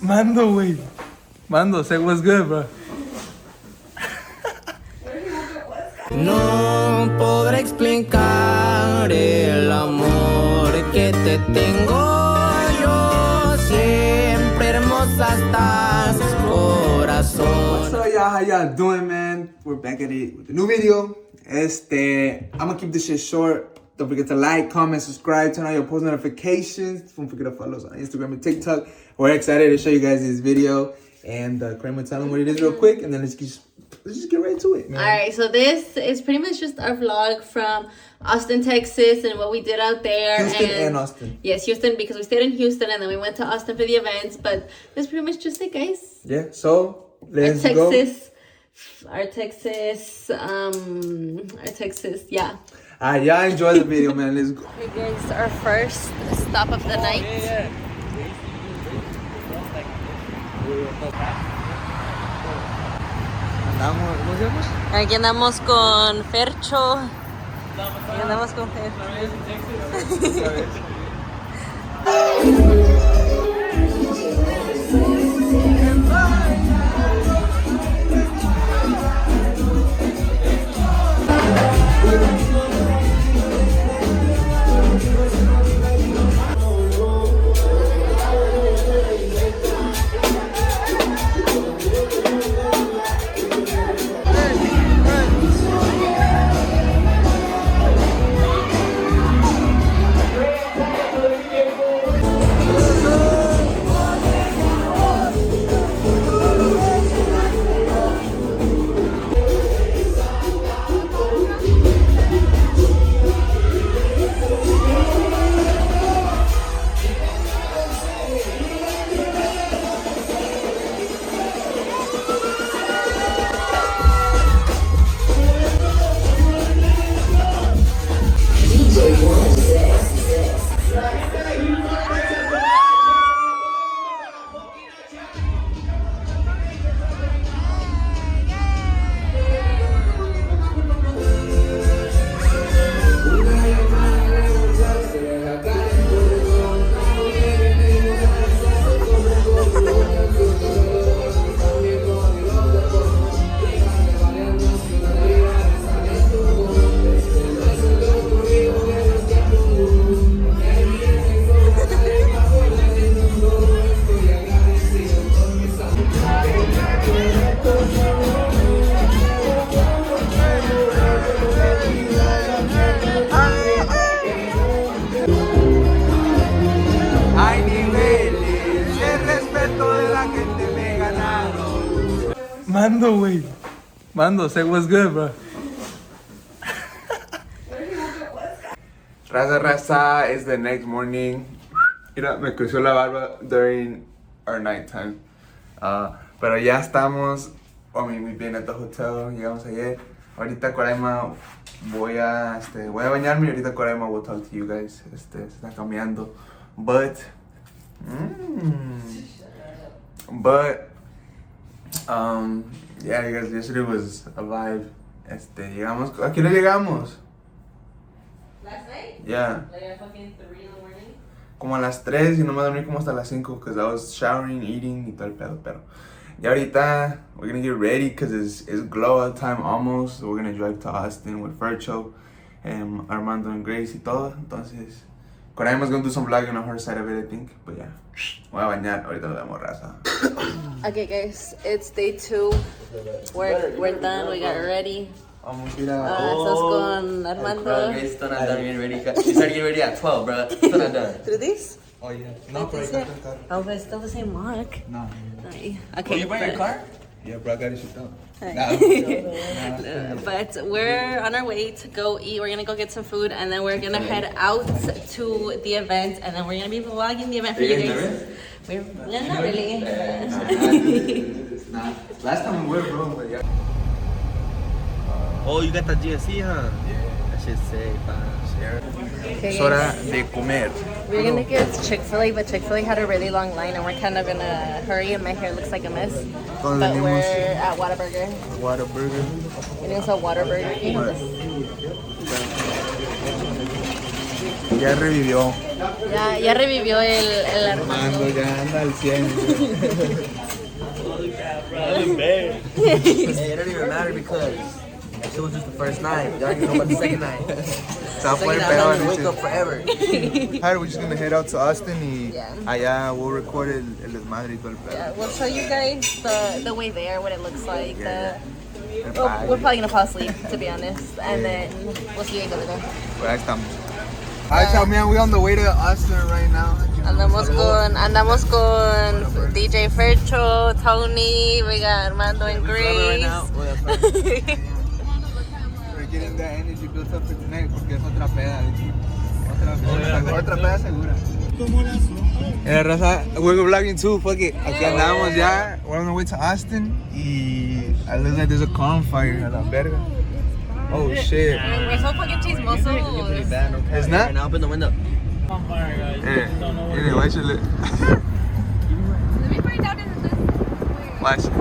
Mando, güey. Mando, say what's good, bro. No podré explicar el amor que te tengo yo. Siempre hermosa estás, corazón. What's up, y'all? How y'all doing, man? We're back at it with a new video. I'm gonna keep this shit short. Don't forget to like, comment, subscribe, turn on your post notifications. Don't forget to follow us on Instagram and TikTok. We're excited to show you guys this video. And Korayma, tell them what it is real quick, and then let's just get right to it, man. All right, so this is pretty much just our vlog from Austin, Texas, and what we did out there. Houston and Austin. Yes, Houston, because we stayed in Houston, and then we went to Austin for the events. But that's pretty much just it, guys. Yeah, so let's go. Our Texas, yeah. Alright, y'all enjoy the video, man. Let's go. Hey guys, our first stop of the night. Aquí andamos con Fercho. Aquí andamos con Fercho. Mando, güey. Mando, say what's good, bro. Raza, it's the next morning. Mira, me creció la barba during our nighttime. Pero ya estamos. We've been at the hotel. Llegamos ayer. Ahorita Korayma voy a bañarme y ahorita Korayma will talk to you guys. Se está cambiando. Yeah, you guys, yesterday was a vibe. Llegamos. ¿A qué hora llegamos? Last night? Yeah. Like at fucking 3 in the morning? Como a las 3 y no me dormí como hasta las 5 because I was showering, eating y todo el pedo, pero ya ahorita we're gonna get ready because it's glow out time almost, so we're gonna drive to Austin with Fercho and Armando and Grace y todo, entonces Korayma's gonna do some vlogging on her side of it, I think, but yeah, voy a bañar, ahorita nos vemos, raza. Okay guys, it's day 2, we're done, we got ready. Vamos a ir a... Estás con Armando. Guys, still not done getting ready. You started getting ready at 12, bro. Still not done. Through this? Oh yeah, no, pero ahí está. Oh, but it's still the same mark. No. Okay. Oh, you brought your car? Yeah, bro, I got it shipped out. But we're on our way to go eat. We're gonna go get some food, and then we're gonna head out to the event, and then we're gonna be vlogging the event for you guys. We're not really. It's not. Last time we were, bro, but yeah. Oh, you got the GSC, huh? Yeah. That shit's sick, Okay, Es hora de comer. we're gonna get Chick-fil-A, but Chick-fil-A had a really long line, and we're kind of in a hurry, and my hair looks like a mess. ¿Dónde But we're venimos? at Whataburger. Whataburger. Venimos a Whataburger. Ya revivió. Ya revivió el Armando. Armando ya anda al 100. Hey, it don't even matter because it was just the first night. Y'all don't know about the second night. Se va a poner I'm peor. gonna wake up forever. We're just gonna head out to Austin y Yeah. allá we'll record el desmadre y todo el pedo. Yeah, we'll show you guys the way there, what it looks like. Yeah. We're probably gonna fall asleep, to be honest, and then we'll see you guys over there. Pues ahí estamos. Alright, so man, we're on the way to Austin right now. Andamos con DJ Fercho, Tony, we got Armando and Grace. We're getting that energy built up for tonight porque es otra peda. Otra peda segura. Raza, we're vlogging too, fuck it. Aquí andamos ya. We're on the way to Austin y it looks like there's a campfire a la verga. Oh shit. We're so fucking chismosos. It's not? Now open the window. Anyway, should look. Let me find out in this. Watch it.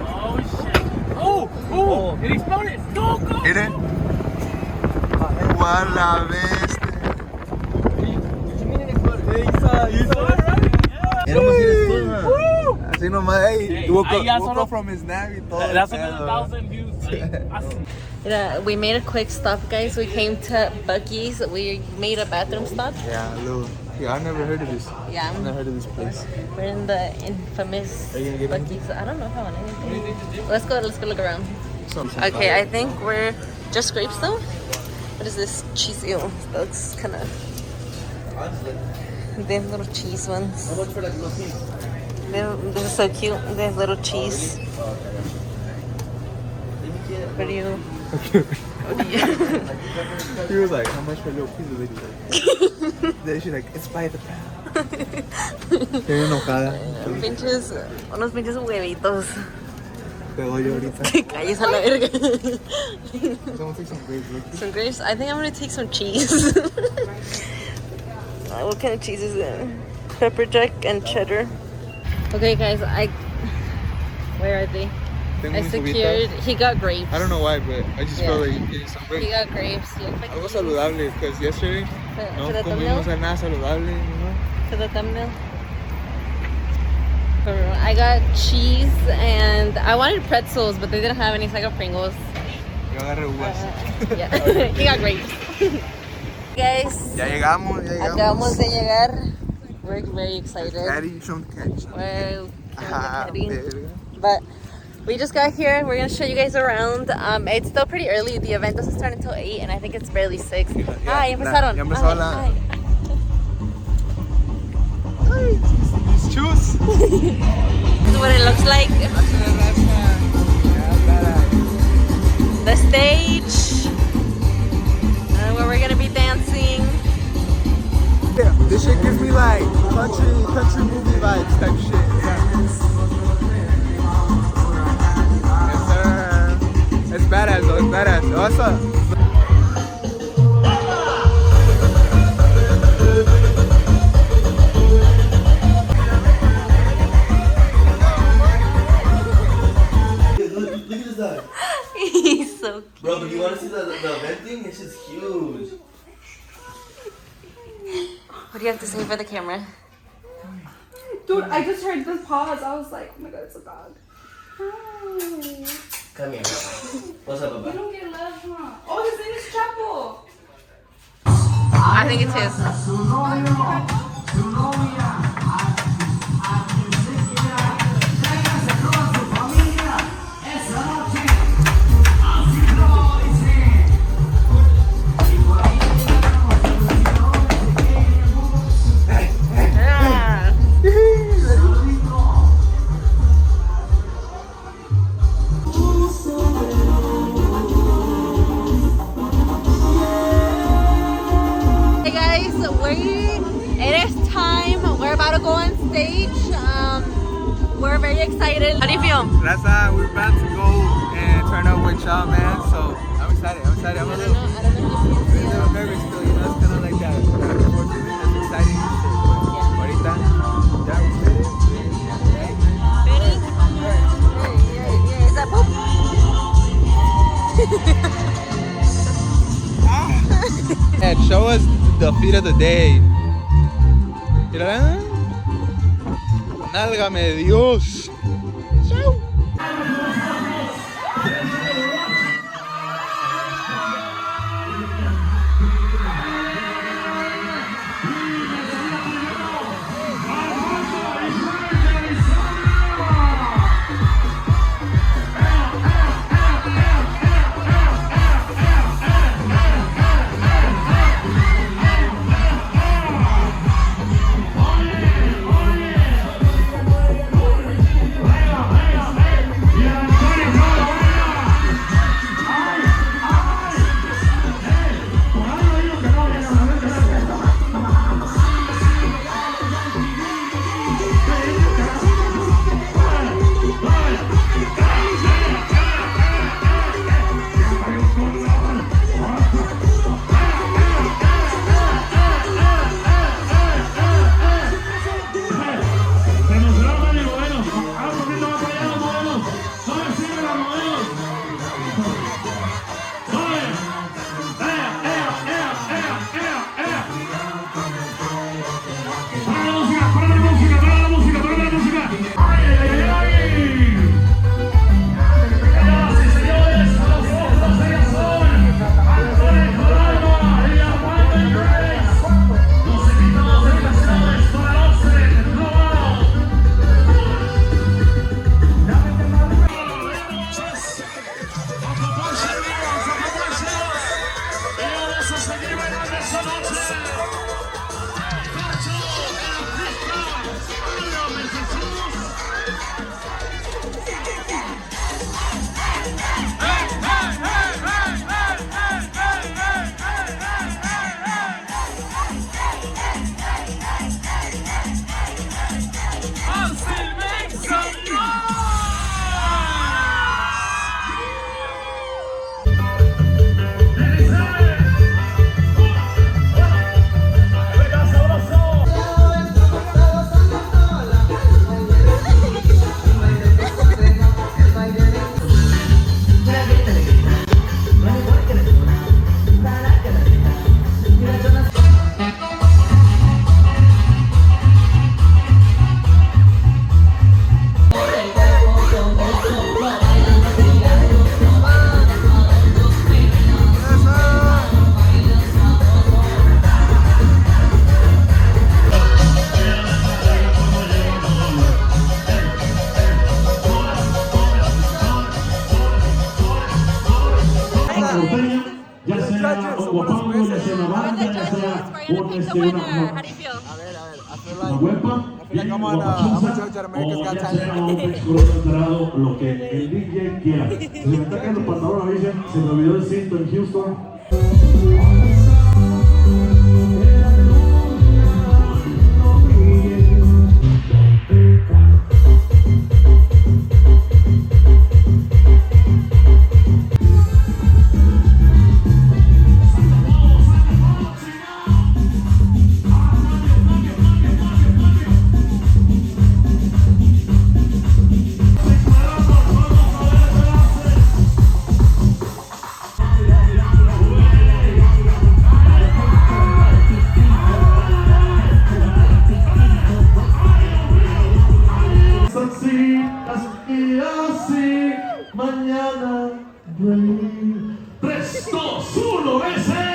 Oh shit. Oh, it exploded. Go. Hit it. Wala bestia. You saw it, right? Yeah. It almost hit his foot, huh? Woo! Así nomás, Hey, woke ahí ya up solo- from his nap y todo. That's el pedo. 1,000 views. Yeah, we made a quick stop, guys. We came to Buc-ee's. We made a bathroom stop. Yeah, little. Yeah, I never heard of this. Yeah, I never heard of this place. we're in the infamous Are you gonna get Buc-ee's. I don't know if I want anything. Let's go look around. Okay, I think we're just grapes though. What is this? Cheese. Ew, that looks kind of. These little cheese ones. How much for that little piece? This is so cute. They have little cheese. What do you? He was like, how much for a little piece of lady? Then she's like, it's by the pound. Qué enojada. Pinches, unos pinches huevitos. Te doy ahorita. Que calles a la verga. Someone take some grapes, look. Some grapes. I think I'm gonna take some cheese. What kind of cheese is it? Pepper jack and cheddar. Okay, guys, where are they? Tengo I mis secured. uvitas. He got grapes. I don't know why, but I just felt like getting some He grapes. got grapes. He looked like Algo saludable, because yesterday no for the comimos thumbnail. nada saludable, you know? For the thumbnail. I got cheese and I wanted pretzels, but they didn't have any, so I got Pringles. Yo agarré uvas. Yeah, he got grapes. Guys, Ya llegamos, ya llegamos. acabamos de llegar. We're very excited. Daddy, show the catch. We're getting ready. Verga. But we just got here. We're gonna show you guys around. It's still pretty early. The event doesn't start until 8, and I think it's barely 6. Hi, empezaron. Ya empezó la- Hi. These shoes. This is what it looks like. The stage. Where we're gonna be dancing. Yeah, this shit gives me like country movie vibes type shit. Yeah. Yes, sir. It's badass though, it's badass. What's up? Look at this dog. He's so cute. Bro, but you want to see the event thing? It's just huge. What do you have to say for the camera? Dude, I just heard this pause. I was like, oh my god, it's a dog. Hi. Come here. What's up, You Baba? don't get love, huh? Oh, his name is Chapo. I think it's his. Yeah. Hey guys, it is time. We're about to go on stage. We're very excited. How do you feel? Raza, we're about to go and turn up with y'all, man. So I'm excited. I'm a little nervous still, you know. It's kind of like that. Unfortunately, that's exciting and shit. But ahorita, ya, Ready? Is that poop? yeah, show the feed of the day. Mira. Nálgame Dios. How do you feel? I feel like I'm a judge at America's Got Talent. Lo que el DJ quiera. Si me atacan los pantalones, dicen, se me olvidó el cinto en Houston. Mañana, 3, 2, 1, ese.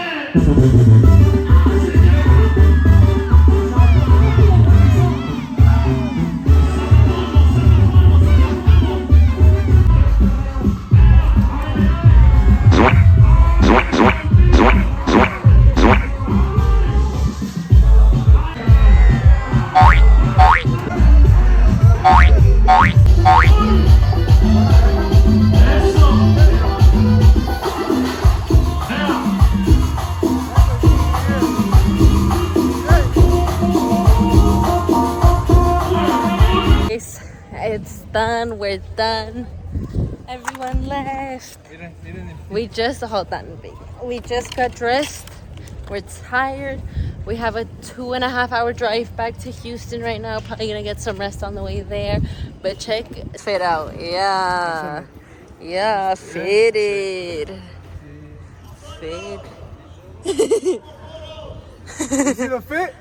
It's done, we're done. Everyone left. We just got dressed. We're tired. We have a 2.5-hour drive back to Houston right now. Probably gonna get some rest on the way there. But check fit out. Yeah. Yeah, fitted. Fit. You see the fit?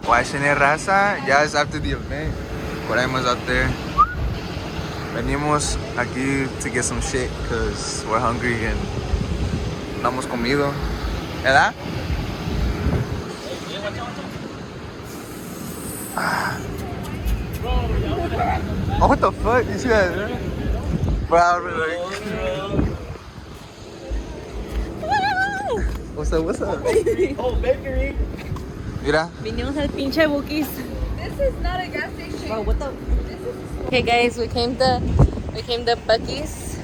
Watching it, Raza. Ya es after the event. Korayma's out there. Venimos aquí to get some shit because we're hungry and no hemos comido. ¿Verdad? Oh, what the fuck? You see that? Bro, I was like... What's up? What's up? Oh, bakery. Mira. Vinimos al pinche Bukis. This is not a gas station. Wow, what the? Okay, guys, we came to Buc-ee's.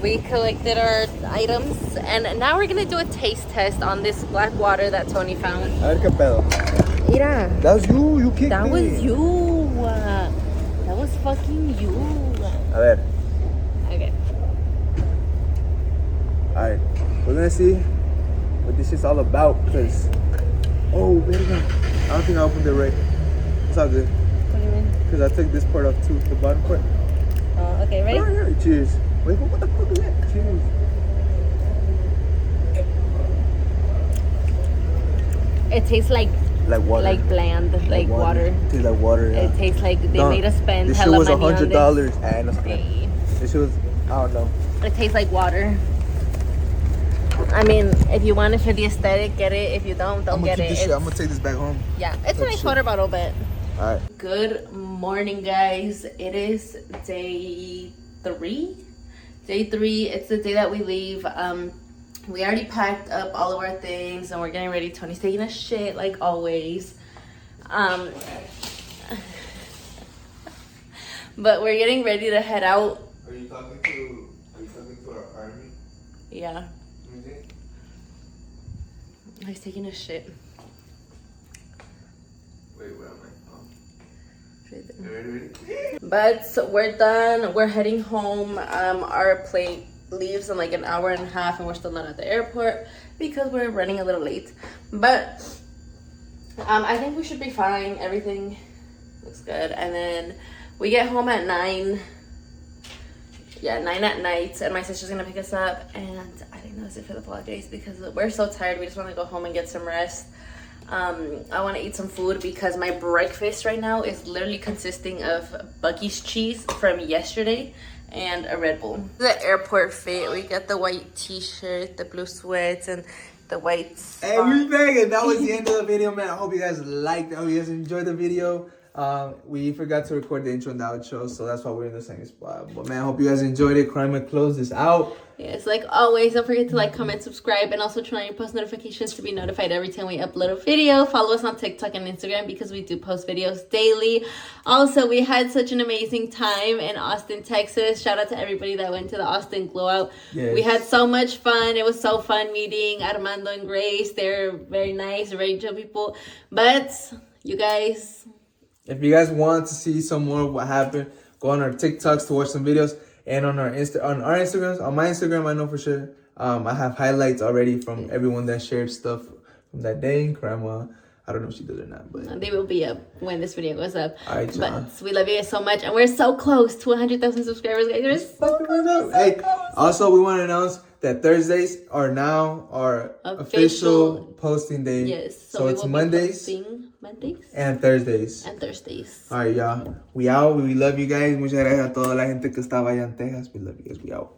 We collected our items, and now we're gonna do a taste test on this black water that Tony found. A ver qué pedo. Mira, That was you. You kicked that me. was you. That was fucking you. A ver. Okay. Alright. We're gonna see what this shit's all about because. Oh, verga. I don't think I opened it right. It's all good. What do you mean? Because I took this part off too, the bottom part. Okay, ready? Alright, cheers. Wait, what the fuck is that? Cheers. It tastes like Like water. like bland, like water. It tastes like water, yeah. It tastes like they No, made us spend this shit hella was money on $100. this. And this shit was, I don't know. It tastes like water. I mean, if you want it for the aesthetic, get it. If you don't I'm gonna get keep it. this shit. It's- I'm gonna take this back home. Yeah, it's a nice shit. water bottle, but. Alright. Good morning, guys. It is day 3. Day 3. It's the day that we leave. We already packed up all of our things and we're getting ready. Tony's taking a shit like always. But we're getting ready to head out. Are you talking to our army? Yeah. He's taking a shit. Wait, where am I? Right there. Ready? But we're done. We're heading home. Our plane leaves in like an hour and a half, and we're still not at the airport because we're running a little late. But I think we should be fine. Everything looks good. And then we get home at 9. Yeah, 9 at night, and my sister's gonna pick us up. And I think that's it for the vlog, guys, because we're so tired. We just want to go home and get some rest. I want to eat some food because my breakfast right now is literally consisting of Buc-ee's cheese from yesterday and a Red Bull. The airport fit. We got the white t-shirt, the blue sweats, and the white Hey, we back, and that was the end of the video, man. I hope you guys liked it. I hope you guys enjoyed the video. We forgot to record the intro and the outro, so that's why we're in the same spot. But man, I hope you guys enjoyed it. Korayma close this out. Yes, like always, don't forget to like, comment, subscribe, and also turn on your post notifications to be notified every time we upload a video. Follow us on TikTok and Instagram because we do post videos daily. Also, we had such an amazing time in Austin, Texas. Shout out to everybody that went to the Austin Glow Out. Yes. We had so much fun. It was so fun meeting Armando and Grace. They're very nice, very chill people. But you guys... If you guys want to see some more of what happened, go on our TikToks to watch some videos, and on our Instagrams. On my Instagram, I know for sure. I have highlights already from everyone that shared stuff from that day. Korayma, I don't know if she did or not, but they will be up when this video goes up. All right, y'all. But we love you guys so much, and we're so close to 100,000 subscribers, guys. We're so close. Hey, also we want to announce that Thursdays are now our official posting day. Yes, so we it's will be Mondays posting Mondays and Thursdays. and Thursdays. All right, y'all. We out. We love you guys. Muchas gracias a toda la gente que estaba allá en Texas. We love you guys. We out.